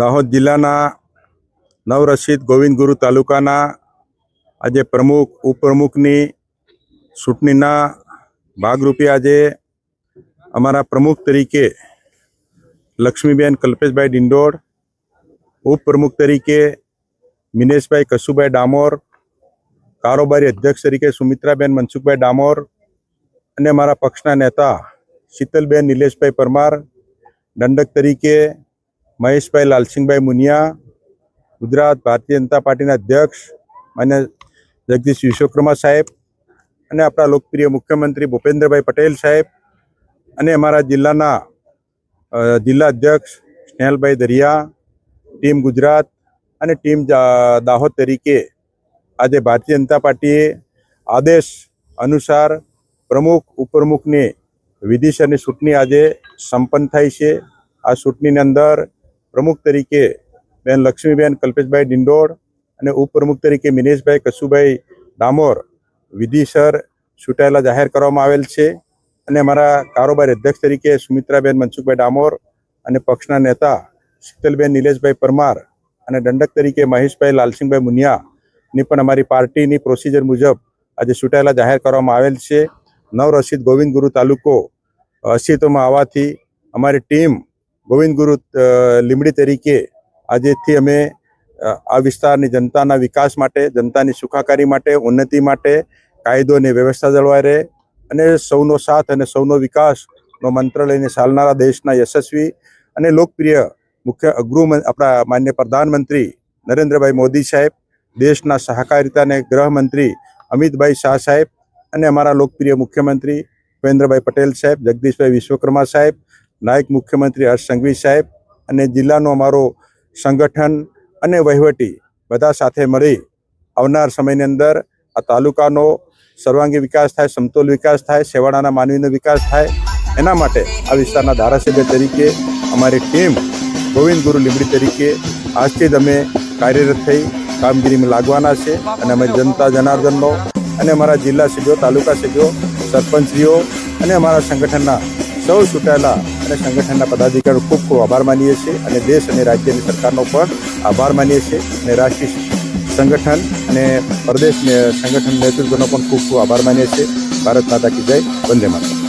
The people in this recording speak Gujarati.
દાહોદ જિલ્લાના નવરસિદ્ધ ગોવિંદગુરુ તાલુકાના આજે પ્રમુખ ઉપપ્રમુખની ચૂંટણીના ભાગરૂપે આજે અમારા પ્રમુખ તરીકે લક્ષ્મીબેન કલ્પેશભાઈ ડિંડોળ, ઉપપ્રમુખ તરીકે મિનેશભાઈ કશુભાઈ ડામોર, કારોબારી અધ્યક્ષ તરીકે સુમિત્રાબેન મનસુખભાઈ ડામોર અને મારા પક્ષના નેતા શીતલબેન નિલેશભાઈ પરમાર, દંડક તરીકે મહેશભાઈ લાલસિંહભાઈ મુનિયા, ગુજરાત ભારતીય જનતા પાર્ટીના અધ્યક્ષ માન્ય જગદીશ વિશ્વકર્મા સાહેબ અને આપણા લોકપ્રિય મુખ્યમંત્રી ભૂપેન્દ્રભાઈ પટેલ સાહેબ અને અમારા જિલ્લાના જિલ્લા અધ્યક્ષ સ્નેહલભાઈ દરિયા, ટીમ ગુજરાત અને ટીમ દાહોદ તરીકે આજે ભારતીય જનતા પાર્ટીએ આદેશ અનુસાર પ્રમુખ ઉપપ્રમુખની વિધિસરની ચૂંટણી આજે સંપન્ન થઈ છે। આ ચૂંટણીની અંદર પ્રમુખ તરીકે બેન લક્ષ્મીબેન કલ્પેશભાઈ ડિંડોળ અને ઉપપ્રમુખ તરીકે મિનેશભાઈ કશુભાઈ ડામોર વિધિસર ચૂંટાયેલા જાહેર કરવામાં આવેલ છે અને અમારા કારોબારી અધ્યક્ષ તરીકે સુમિત્રાબેન મનસુખભાઈ ડામોર અને પક્ષના નેતા શીતલબેન નિલેશભાઈ પરમાર અને દંડક તરીકે મહેશભાઈ લાલસિંહભાઈ મુનિયાની પણ અમારી પાર્ટીની પ્રોસિજર મુજબ આજે ચૂંટાયેલા જાહેર કરવામાં આવેલ છે। નવરસિદ્ધ ગોવિંદગુરુ તાલુકો અસ્તિત્વમાં આવવાથી અમારી ટીમ ગોવિંદગુરુ લીંબડી તરીકે આજેથી અમે આ વિસ્તારની જનતાના વિકાસ માટે, જનતાની સુખાકારી માટે, ઉન્નતિ માટે, કાયદો અને વ્યવસ્થા જળવાઈ રહે અને સૌનો સાથ અને સૌનો વિકાસનો મંત્ર લઈને ચાલનારા દેશના યશસ્વી અને લોકપ્રિય મુખ્ય આપણા માન્ય પ્રધાનમંત્રી નરેન્દ્રભાઈ મોદી સાહેબ, દેશના સહકારિતા અને ગૃહમંત્રી અમિતભાઈ શાહ સાહેબ અને અમારા લોકપ્રિય મુખ્યમંત્રી ભૂપેન્દ્રભાઈ પટેલ સાહેબ, જગદીશભાઈ વિશ્વકર્મા સાહેબ, નાયક મુખ્યમંત્રી હર્ષ સંઘવી સાહેબ અને જિલ્લાનો અમારો સંગઠન અને વહીવટી બધા સાથે મળી આવનાર સમયની અંદર આ તાલુકાનો સર્વાંગી વિકાસ થાય, સમતોલ વિકાસ થાય, છેવાડાના માનવીનો વિકાસ થાય, એના માટે આ વિસ્તારના ધારાસભ્ય તરીકે અમારી ટીમ ગોવિંદગુરુ લીંબડી તરીકે આજથી જ અમે કાર્યરત થઈ કામગીરીમાં લાગવાના છે અને અમે જનતા જનાર્દનનો અને અમારા જિલ્લા સભ્યો, તાલુકા સભ્યો, સરપંચશ્રીઓ અને અમારા સંગઠનના સૌ ચૂંટાયેલા અને સંગઠનના પદાધિકારીઓ ખૂબ ખૂબ આભાર માનીએ છીએ અને દેશ અને રાજ્યની સરકારનો પણ આભાર માનીએ છીએ અને રાષ્ટ્રીય સંગઠન અને પ્રદેશ સંગઠન નેતૃત્વનો પણ ખૂબ ખૂબ આભાર માનીએ છીએ। ભારત માતા કી જય, વંદે માતરમ।